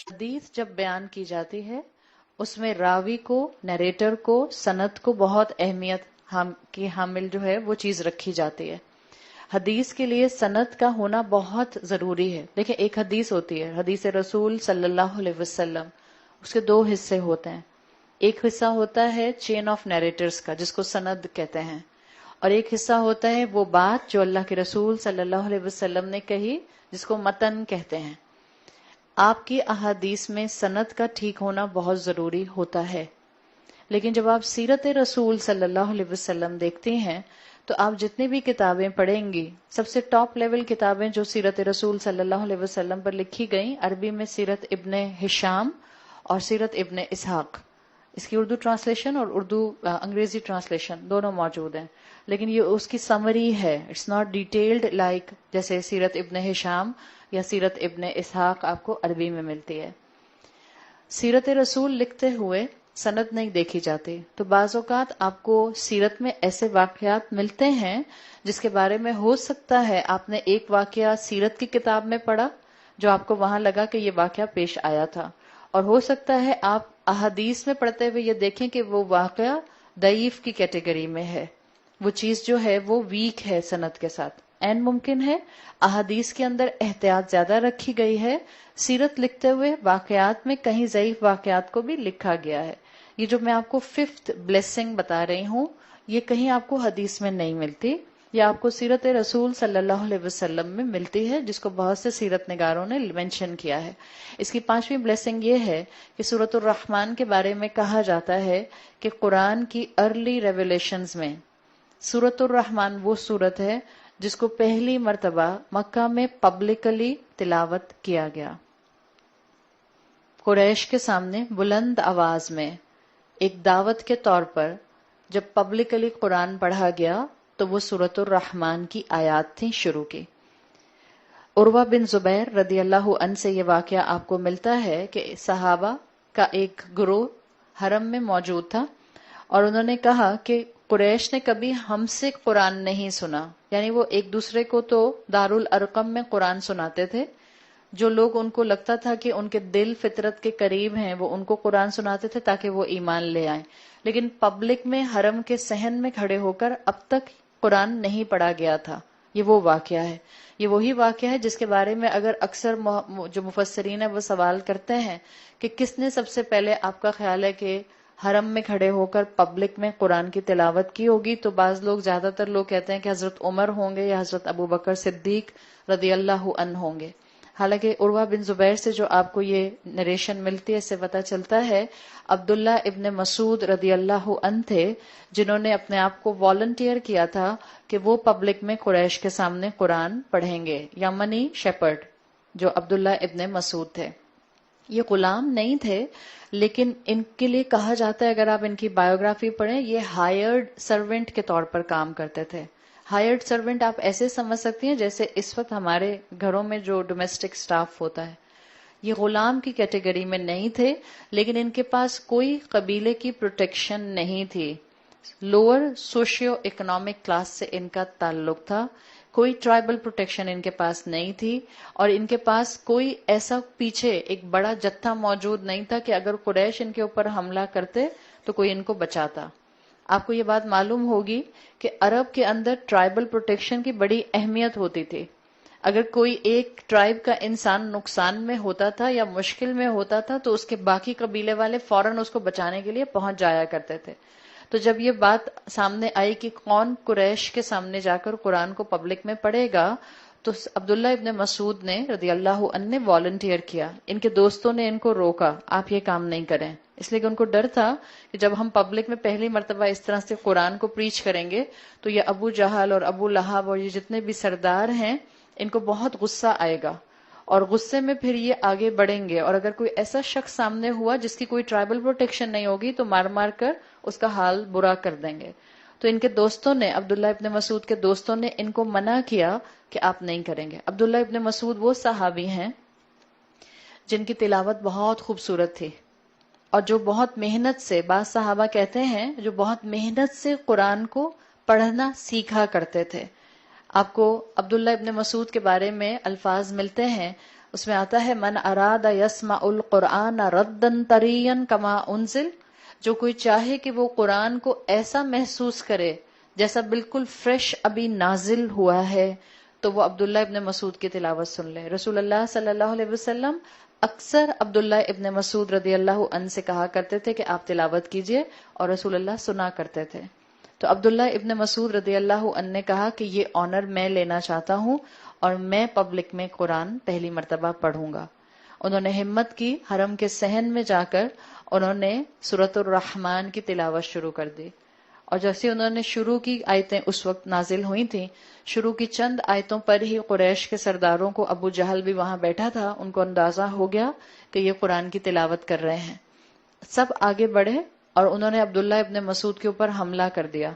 حدیث جب بیان کی جاتی ہے اس میں راوی کو، نیریٹر کو، سند کو بہت اہمیت کی حامل جو ہے وہ چیز رکھی جاتی ہے. حدیث کے لیے سند کا ہونا بہت ضروری ہے. دیکھیں ایک حدیث ہوتی ہے حدیث رسول صلی اللہ علیہ وسلم، اس کے دو حصے ہوتے ہیں. ایک حصہ ہوتا ہے چین آف نیریٹرز کا جس کو سند کہتے ہیں، اور ایک حصہ ہوتا ہے وہ بات جو اللہ کے رسول صلی اللہ علیہ وسلم نے کہی جس کو متن کہتے ہیں. آپ کی احادیث میں سند کا ٹھیک ہونا بہت ضروری ہوتا ہے، لیکن جب آپ سیرت رسول صلی اللہ علیہ وسلم دیکھتے ہیں تو آپ جتنی بھی کتابیں پڑھیں گی، سب سے ٹاپ لیول کتابیں جو سیرت رسول صلی اللہ علیہ وسلم پر لکھی گئیں، عربی میں سیرت ابن ہشام اور سیرت ابن اسحاق، اس کی اردو ٹرانسلیشن اور انگریزی ٹرانسلیشن دونوں موجود ہیں، لیکن یہ اس کی سمری ہے. اٹس ناٹ ڈیٹیلڈ لائک جیسے سیرت ابن ہشام یا سیرت ابن اسحاق آپ کو عربی میں ملتی ہے. سیرت رسول لکھتے ہوئے سند نہیں دیکھی جاتی، تو بعض اوقات آپ کو سیرت میں ایسے واقعات ملتے ہیں جس کے بارے میں ہو سکتا ہے آپ نے ایک واقعہ سیرت کی کتاب میں پڑھا جو آپ کو وہاں لگا کہ یہ واقعہ پیش آیا تھا، اور ہو سکتا ہے آپ احادیث میں پڑھتے ہوئے یہ دیکھیں کہ وہ واقعہ ضعیف کی کیٹیگری میں ہے، وہ چیز جو ہے وہ ویک ہے سند کے ساتھ. این ممکن ہے احادیث کے اندر احتیاط زیادہ رکھی گئی ہے، سیرت لکھتے ہوئے واقعات میں کہیں ضعیف واقعات کو بھی لکھا گیا ہے. یہ جو میں آپ کو ففتھ بلیسنگ بتا رہی ہوں یہ کہیں آپ کو حدیث میں نہیں ملتی، یہ آپ کو سیرت رسول صلی اللہ علیہ وسلم میں ملتی ہے جس کو بہت سے سیرت نگاروں نے مینشن کیا ہے. اس کی پانچویں بلیسنگ یہ ہے کہ سورۃ الرحمن کے بارے میں کہا جاتا ہے کہ قرآن کی ارلی ریویلیشنز میں سورۃ الرحمن وہ سورت ہے جس کو پہلی مرتبہ مکہ میں پبلکلی تلاوت کیا گیا. قریش کے سامنے بلند آواز میں ایک دعوت کے طور پر جب پبلکلی قرآن پڑھا گیا تو وہ سورۃ الرحمن کی آیات تھیں شروع کی. عروہ بن زبیر رضی اللہ عنہ سے یہ واقعہ آپ کو ملتا ہے کہ صحابہ کا ایک گروہ حرم میں موجود تھا اور انہوں نے کہا کہ قریش نے کبھی ہم سے قرآن نہیں سنا، یعنی وہ ایک دوسرے کو تو دارالارقم میں قرآن سناتے تھے، جو لوگ ان کو لگتا تھا کہ ان کے دل فطرت کے قریب ہیں وہ ان کو قرآن سناتے تھے تاکہ وہ ایمان لے آئیں، لیکن پبلک میں حرم کے صحن میں کھڑے ہو کر اب تک قرآن نہیں پڑھا گیا تھا. یہ وہ واقعہ ہے، یہ وہی واقعہ ہے جس کے بارے میں اگر اکثر جو مفسرین ہیں وہ سوال کرتے ہیں کہ کس نے سب سے پہلے آپ کا خیال ہے کہ حرم میں کھڑے ہو کر پبلک میں قرآن کی تلاوت کی ہوگی، تو بعض لوگ زیادہ تر لوگ کہتے ہیں کہ حضرت عمر ہوں گے یا حضرت ابو بکر صدیق رضی اللہ عنہ ہوں گے. حالانکہ عروہ بن زبیر سے جو آپ کو یہ نریشن ملتی ہے اس سے پتہ چلتا ہے عبداللہ ابن مسعود رضی اللہ عنہ تھے جنہوں نے اپنے آپ کو والنٹیئر کیا تھا کہ وہ پبلک میں قریش کے سامنے قرآن پڑھیں گے. یمنی شیپرڈ جو عبداللہ ابن مسعود تھے، یہ غلام نہیں تھے، لیکن ان کے لیے کہا جاتا ہے اگر آپ ان کی بایوگرافی پڑھیں یہ ہائرڈ سرونٹ کے طور پر کام کرتے تھے. ہائرڈ سرونٹ آپ ایسے سمجھ سکتی ہیں جیسے اس وقت ہمارے گھروں میں جو ڈومیسٹک سٹاف ہوتا ہے، یہ غلام کی کیٹیگری میں نہیں تھے، لیکن ان کے پاس کوئی قبیلے کی پروٹیکشن نہیں تھی. لوور سوشیو اکنامک کلاس سے ان کا تعلق تھا، کوئی ٹرائبل پروٹیکشن ان کے پاس نہیں تھی، اور ان کے پاس کوئی ایسا پیچھے ایک بڑا جتھا موجود نہیں تھا کہ اگر قریش ان کے اوپر حملہ کرتے تو کوئی ان کو بچاتا. آپ کو یہ بات معلوم ہوگی کہ عرب کے اندر ٹرائبل پروٹیکشن کی بڑی اہمیت ہوتی تھی. اگر کوئی ایک ٹرائب کا انسان نقصان میں ہوتا تھا یا مشکل میں ہوتا تھا تو اس کے باقی قبیلے والے فوراً اس کو بچانے کے لیے پہنچ جایا کرتے تھے. تو جب یہ بات سامنے آئی کہ کون قریش کے سامنے جا کر قرآن کو پبلک میں پڑھے گا، تو عبداللہ ابن مسعود نے رضی اللہ عنہ نے والنٹیئر کیا. ان کے دوستوں نے ان کو روکا آپ یہ کام نہیں کریں، اس لیے کہ ان کو ڈر تھا کہ جب ہم پبلک میں پہلی مرتبہ اس طرح سے قرآن کو پریچ کریں گے تو یہ ابو جہل اور ابو لہب اور یہ جتنے بھی سردار ہیں ان کو بہت غصہ آئے گا، اور غصے میں پھر یہ آگے بڑھیں گے، اور اگر کوئی ایسا شخص سامنے ہوا جس کی کوئی ٹرائبل پروٹیکشن نہیں ہوگی تو مار مار کر اس کا حال برا کر دیں گے. تو ان کے دوستوں نے، عبداللہ ابن مسعود کے دوستوں نے ان کو منع کیا کہ آپ نہیں کریں گے. عبداللہ ابن مسعود وہ صحابی ہیں جن کی تلاوت بہت خوبصورت تھی اور جو بہت محنت سے، بعض صحابہ کہتے ہیں جو بہت محنت سے قرآن کو پڑھنا سیکھا کرتے تھے. آپ کو عبداللہ ابن مسعود کے بارے میں الفاظ ملتے ہیں، اس میں آتا ہے من اراد یسمع القرآن ردن طرین کما انزل، جو کوئی چاہے کہ وہ قرآن کو ایسا محسوس کرے جیسا بالکل فریش ابھی نازل ہوا ہے، تو وہ عبداللہ ابن مسعود کی تلاوت سن لے۔ رسول اللہ صلی اللہ علیہ وسلم اکثر عبداللہ ابن مسعود رضی اللہ عنہ سے کہا کرتے تھے کہ آپ تلاوت کیجئے، اور رسول اللہ سنا کرتے تھے۔ تو عبداللہ ابن مسعود رضی اللہ عنہ نے کہا کہ یہ آنر میں لینا چاہتا ہوں اور میں پبلک میں قرآن پہلی مرتبہ پڑھوں گا۔ انہوں نے ہمت کی، حرم کے صحن میں جا کر انہوں نے سورۃ الرحمن کی تلاوت شروع کر دی، اور جیسے انہوں نے شروع کی آیتیں اس وقت نازل ہوئی تھیں، شروع کی چند آیتوں پر ہی قریش کے سرداروں کو، ابو جہل بھی وہاں بیٹھا تھا، ان کو اندازہ ہو گیا کہ یہ قرآن کی تلاوت کر رہے ہیں۔ سب آگے بڑھے اور انہوں نے عبداللہ ابن مسعود کے اوپر حملہ کر دیا،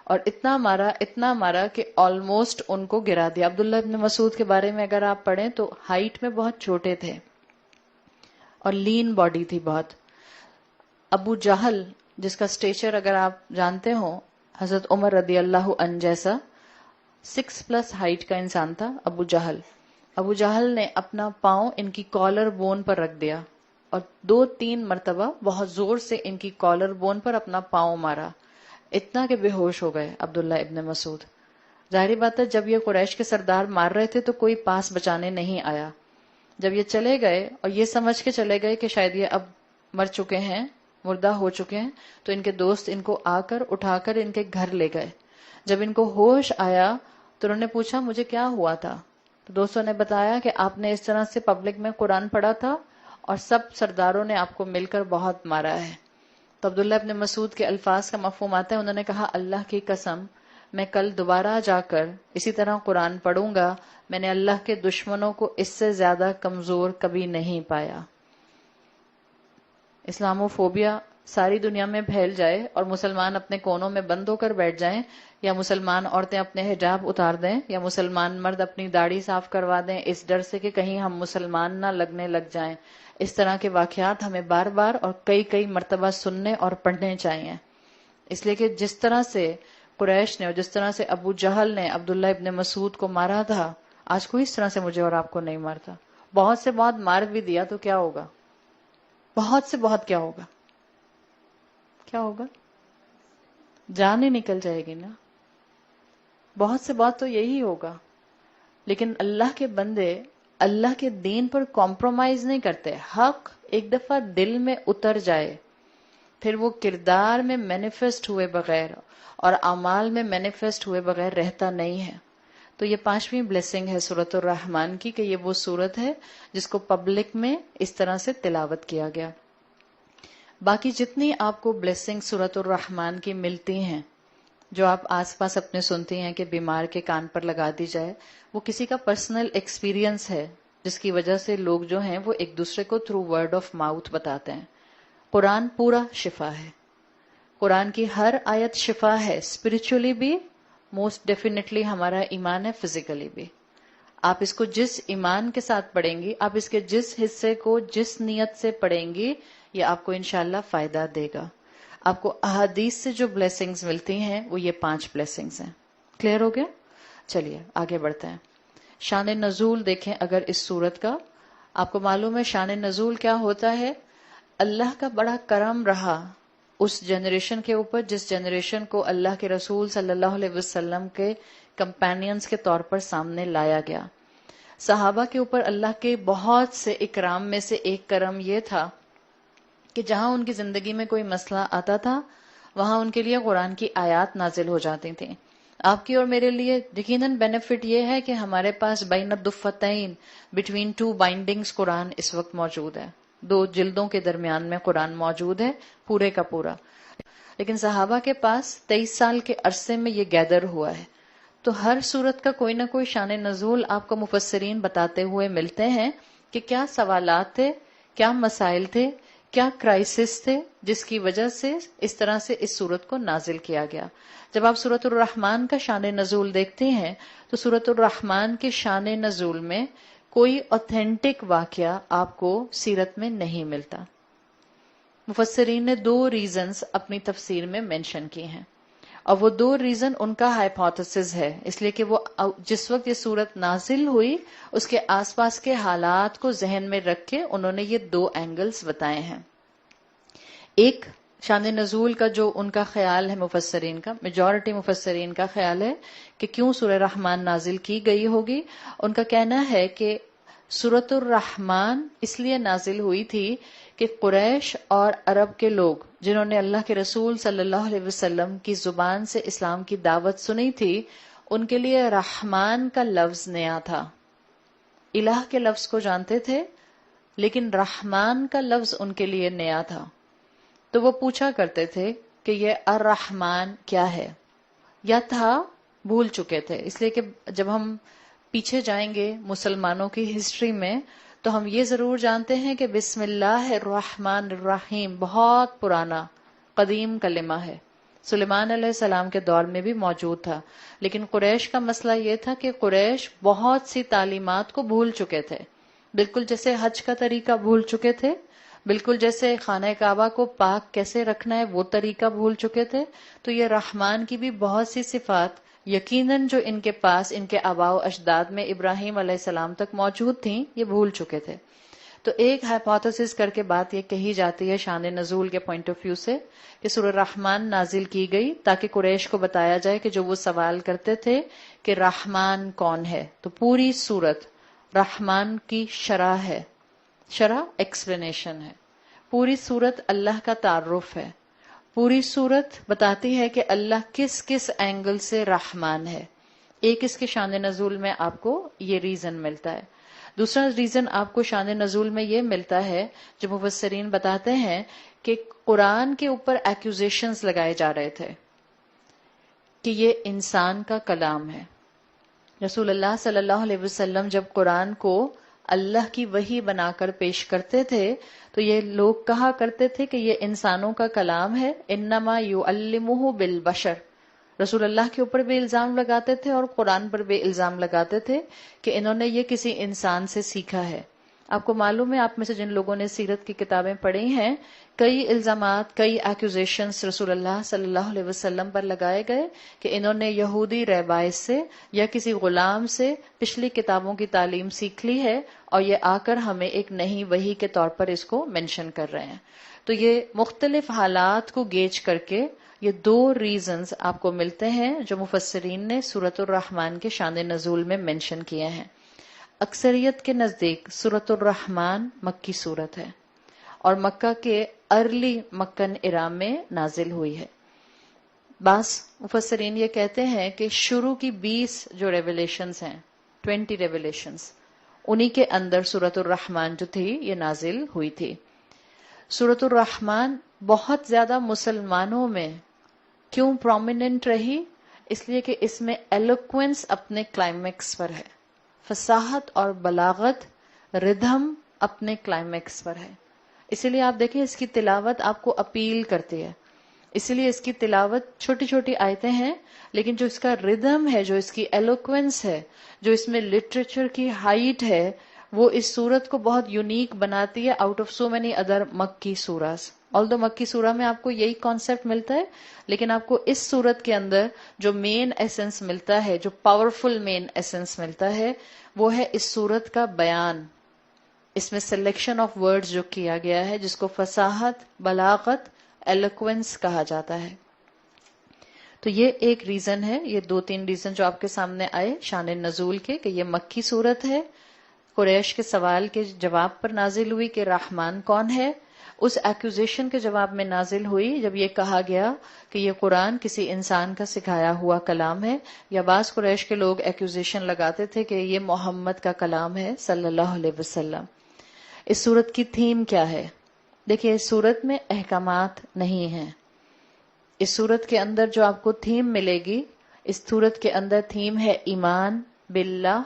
اور اتنا مارا کہ آلموسٹ ان کو گرا دیا۔ عبداللہ ابن مسعود کے بارے میں اگر آپ پڑھیں تو ہائٹ میں بہت چھوٹے تھے اور لین باڈی تھی بہت۔ ابو جہل جس کا اسٹیچر اگر آپ جانتے ہو حضرت عمر رضی اللہ عنہ جیسا 6+ ہائٹ کا انسان تھا ابو جہل۔ ابو جہل نے اپنا پاؤں ان کی کالر بون پر رکھ دیا اور 2-3 مرتبہ بہت زور سے ان کی کالر بون پر اپنا پاؤں مارا، اتنا کہ بے ہوش ہو گئے عبداللہ ابن مسعود۔ ظاہری بات ہے جب یہ قریش کے سردار مار رہے تھے تو کوئی پاس بچانے نہیں آیا۔ جب یہ چلے گئے اور یہ سمجھ کے چلے گئے کہ شاید یہ اب مر چکے ہیں، مردہ ہو چکے ہیں، تو ان کے دوست ان کو آ کر اٹھا کر ان کے گھر لے گئے۔ جب ان کو ہوش آیا تو انہوں نے پوچھا مجھے کیا ہوا تھا، تو دوستوں نے بتایا کہ آپ نے اس طرح سے پبلک میں قرآن پڑھا تھا اور سب سرداروں نے آپ کو مل کر بہت مارا ہے۔ تو عبداللہ ابن مسعود کے الفاظ کا مفہوم آتا ہے، انہوں نے کہا اللہ کی قسم میں کل دوبارہ جا کر اسی طرح قرآن پڑھوں گا، میں نے اللہ کے دشمنوں کو اس سے زیادہ کمزور کبھی نہیں پایا۔ اسلاموفوبیا ساری دنیا میں پھیل جائے اور مسلمان اپنے کونوں میں بند ہو کر بیٹھ جائیں، یا مسلمان عورتیں اپنے حجاب اتار دیں، یا مسلمان مرد اپنی داڑھی صاف کروا دیں اس ڈر سے کہ کہیں ہم مسلمان نہ لگنے لگ جائیں، اس طرح کے واقعات ہمیں بار بار اور کئی مرتبہ سننے اور پڑھنے چاہیے۔ اس لیے کہ جس طرح سے قریش نے اور جس طرح سے ابو جہل نے عبداللہ ابن مسعود کو مارا تھا، آج کوئی اس طرح سے مجھے اور آپ کو نہیں مارتا۔ بہت سے بہت مار بھی دیا تو کیا ہوگا؟ بہت سے بہت کیا ہوگا؟ کیا ہوگا؟ جان ہی نکل جائے گی نا۔ بہت سے بہت تو یہی ہوگا، لیکن اللہ کے بندے اللہ کے دین پر کمپرومائز نہیں کرتے۔ حق ایک دفعہ دل میں اتر جائے پھر وہ کردار میں مینیفیسٹ ہوئے بغیر اور اعمال میں مینیفیسٹ ہوئے بغیر رہتا نہیں ہے۔ تو یہ 5ویں بلیسنگ ہے سورۃ الرحمن کی، کہ یہ وہ سورت ہے جس کو پبلک میں اس طرح سے تلاوت کیا گیا۔ باقی جتنی آپ کو بلیسنگ سورۃ الرحمن کی ملتی ہیں، جو آپ آس پاس اپنے سنتی ہیں کہ بیمار کے کان پر لگا دی جائے، وہ کسی کا پرسنل ایکسپیرینس ہے جس کی وجہ سے لوگ جو ہیں وہ ایک دوسرے کو تھرو ورڈ آف ماؤتھ بتاتے ہیں۔ قرآن پورا شفا ہے، قرآن کی ہر آیت شفا ہے، اسپرچولی بھی موسٹ ڈیفینیٹلی ہمارا ایمان ہے، فزیکلی بھی۔ آپ اس کو جس ایمان کے ساتھ پڑھیں گی، آپ اس کے جس حصے کو جس نیت سے پڑھیں گی، یہ آپ کو انشاءاللہ فائدہ دے گا۔ آپ کو احادیث سے جو بلیسنگز ملتی ہیں وہ یہ 5 بلیسنگز ہیں۔ کلیئر ہو گیا؟ چلیے آگے بڑھتے ہیں۔ شان نزول دیکھیں اگر اس سورت کا، آپ کو معلوم ہے شان نزول کیا ہوتا ہے؟ اللہ کا بڑا کرم رہا اس جنریشن کے اوپر جس جنریشن کو اللہ کے رسول صلی اللہ علیہ وسلم کے کمپینینز کے طور پر سامنے لایا گیا۔ صحابہ کے اوپر اللہ کے بہت سے اکرام میں سے ایک کرم یہ تھا کہ جہاں ان کی زندگی میں کوئی مسئلہ آتا تھا وہاں ان کے لیے قرآن کی آیات نازل ہو جاتی تھیں۔ آپ کی اور میرے لیے یقیناً بینیفٹ یہ ہے کہ ہمارے پاس بین الدفتین بٹوین 2 بائنڈنگز قرآن اس وقت موجود ہے، 2 جلدوں کے درمیان میں قرآن موجود ہے پورے کا پورا۔ لیکن صحابہ کے پاس 23 سال کے عرصے میں یہ گیدر ہوا ہے، تو ہر صورت کا کوئی نہ کوئی شان نزول آپ کو مفسرین بتاتے ہوئے ملتے ہیں کہ کیا سوالات تھے، کیا مسائل تھے، کیا کرائسس تھے جس کی وجہ سے اس طرح سے اس سورت کو نازل کیا گیا۔ جب آپ سورۃ الرحمن کا شان نزول دیکھتے ہیں تو سورۃ الرحمن کے شان نزول میں کوئی اوتھینٹک واقعہ آپ کو سیرت میں نہیں ملتا۔ مفسرین نے 2 ریزنز اپنی تفسیر میں مینشن کی ہیں، اور وہ دو ریزن ان کا ہائپوتھیسس ہے، اس لیے کہ وہ جس وقت یہ صورت نازل ہوئی اس کے آس پاس کے حالات کو ذہن میں رکھ کے انہوں نے یہ دو اینگلز بتائے ہیں۔ ایک شان نزول کا جو ان کا خیال ہے مفسرین کا، میجورٹی مفسرین کا خیال ہے کہ کیوں سورہ رحمان نازل کی گئی ہوگی، ان کا کہنا ہے کہ سورۃ الرحمان اس لیے نازل ہوئی تھی کہ قریش اور عرب کے لوگ جنہوں نے اللہ کے رسول صلی اللہ علیہ وسلم کی زبان سے اسلام کی دعوت سنی تھی، ان کے لیے رحمان کا لفظ نیا تھا۔ الہ کے لفظ کو جانتے تھے لیکن رحمان کا لفظ ان کے لیے نیا تھا، تو وہ پوچھا کرتے تھے کہ یہ الرحمن کیا ہے، یا تھا بھول چکے تھے، اس لیے کہ جب ہم پیچھے جائیں گے مسلمانوں کی ہسٹری میں تو ہم یہ ضرور جانتے ہیں کہ بسم اللہ الرحمن الرحیم بہت پرانا قدیم کلمہ ہے، سلیمان علیہ السلام کے دور میں بھی موجود تھا، لیکن قریش کا مسئلہ یہ تھا کہ قریش بہت سی تعلیمات کو بھول چکے تھے، بالکل جیسے حج کا طریقہ بھول چکے تھے، بالکل جیسے خانہ کعبہ کو پاک کیسے رکھنا ہے وہ طریقہ بھول چکے تھے، تو یہ رحمان کی بھی بہت سی صفات یقیناً جو ان کے پاس ان کے آباء و اجداد میں ابراہیم علیہ السلام تک موجود تھیں یہ بھول چکے تھے۔ تو ایک ہائپوتھیسس کر کے بات یہ کہی جاتی ہے شان نزول کے پوائنٹ آف ویو سے کہ سورہ رحمان نازل کی گئی تاکہ قریش کو بتایا جائے کہ جو وہ سوال کرتے تھے کہ رحمان کون ہے، تو پوری سورت رحمان کی شرح ہے، شرح ایکسپلینیشن ہے، پوری سورت اللہ کا تعارف ہے، پوری سورت بتاتی ہے کہ اللہ کس کس اینگل سے رحمان ہے۔ ایک اس کے شان نزول میں آپ کو یہ ریزن ملتا ہے۔ دوسرا ریزن آپ کو شان نزول میں یہ ملتا ہے جو مفسرین بتاتے ہیں کہ قرآن کے اوپر ایکوزیشنز لگائے جا رہے تھے کہ یہ انسان کا کلام ہے۔ رسول اللہ صلی اللہ علیہ وسلم جب قرآن کو اللہ کی وحی بنا کر پیش کرتے تھے تو یہ لوگ کہا کرتے تھے کہ یہ انسانوں کا کلام ہے، انما یعلمہ بالبشر۔ رسول اللہ کے اوپر بھی الزام لگاتے تھے اور قرآن پر بھی الزام لگاتے تھے کہ انہوں نے یہ کسی انسان سے سیکھا ہے۔ آپ کو معلوم ہے، آپ میں سے جن لوگوں نے سیرت کی کتابیں پڑھی ہیں، کئی الزامات، کئی ایکوزیشنز رسول اللہ صلی اللہ علیہ وسلم پر لگائے گئے کہ انہوں نے یہودی رہبائز سے یا کسی غلام سے پچھلی کتابوں کی تعلیم سیکھ لی ہے اور یہ آ کر ہمیں ایک نئی وحی کے طور پر اس کو مینشن کر رہے ہیں۔ تو یہ مختلف حالات کو گیج کر کے یہ دو ریزنز آپ کو ملتے ہیں جو مفسرین نے سورۃ الرحمن کے شان نزول میں مینشن کیے ہیں۔ اکثریت کے نزدیک سورۃ الرحمن مکی سورت ہے اور مکہ کے ارلی مکن ایرا میں نازل ہوئی ہے۔ بعض مفسرین یہ کہتے ہیں کہ شروع کی 20 جو ریویلیشنز ہیں، 20 ریویلیشنز، انہی کے اندر سورۃ الرحمن جو تھی یہ نازل ہوئی تھی۔ سورۃ الرحمن بہت زیادہ مسلمانوں میں کیوں پرومیننٹ رہی؟ اس لیے کہ اس میں ایلوکوینس اپنے کلائمیکس پر ہے، فصاحت اور بلاغت، ردھم اپنے کلائمیکس پر ہے، اسی لیے آپ دیکھیں اس کی تلاوت آپ کو اپیل کرتی ہے، اسی لیے اس کی تلاوت چھوٹی چھوٹی آیتیں ہیں لیکن جو اس کا ردھم ہے، جو اس کی ایلوکوینس ہے، جو اس میں لٹریچر کی ہائٹ ہے، وہ اس سورت کو بہت یونیک بناتی ہے out of so many other مکی سوراز۔ آلدو مکی سورہ میں آپ کو یہی کانسیپٹ ملتا ہے لیکن آپ کو اس سورت کے اندر جو مین ایسنس ملتا ہے، جو پاورفل مین ایسنس ملتا ہے، وہ ہے اس سورت کا بیان، اس میں سلیکشن آف ورڈز جو کیا گیا ہے جس کو فصاحت، بلاغت، ایلوکوینس کہا جاتا ہے۔ تو یہ ایک ریزن ہے، یہ 2-3 ریزن جو آپ کے سامنے آئے شان نزول کے کہ یہ مکی سورت ہے، قریش کے سوال کے جواب پر نازل ہوئی کہ رحمان کون ہے، اس ایکوزیشن کے جواب میں نازل ہوئی جب یہ کہا گیا کہ یہ قرآن کسی انسان کا سکھایا ہوا کلام ہے، یا بعض قریش کے لوگ ایکوزیشن لگاتے تھے کہ یہ محمد کا کلام ہے صلی اللہ علیہ وسلم۔ اس سورت کی تھیم کیا ہے؟ دیکھیے اس سورت میں احکامات نہیں ہیں، اس سورت کے اندر جو آپ کو تھیم ملے گی، اس سورت کے اندر تھیم ہے ایمان باللہ،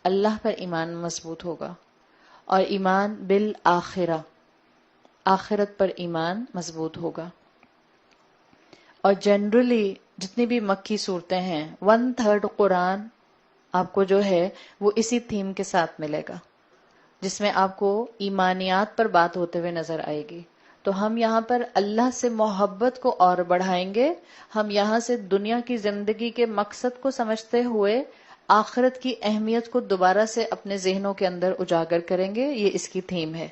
اللہ پر ایمان مضبوط ہوگا، اور ایمان بالآخرہ، آخرت پر ایمان مضبوط ہوگا۔ اور جنرلی جتنی بھی مکی صورتیں ہیں 1/3 قرآن آپ کو جو ہے وہ اسی تھیم کے ساتھ ملے گا، جس میں آپ کو ایمانیات پر بات ہوتے ہوئے نظر آئے گی۔ تو ہم یہاں پر اللہ سے محبت کو اور بڑھائیں گے. ہم یہاں سے دنیا کی زندگی کے مقصد کو سمجھتے ہوئے آخرت کی اہمیت کو دوبارہ سے اپنے ذہنوں کے اندر اجاگر کریں گے. یہ اس کی تھیم ہے.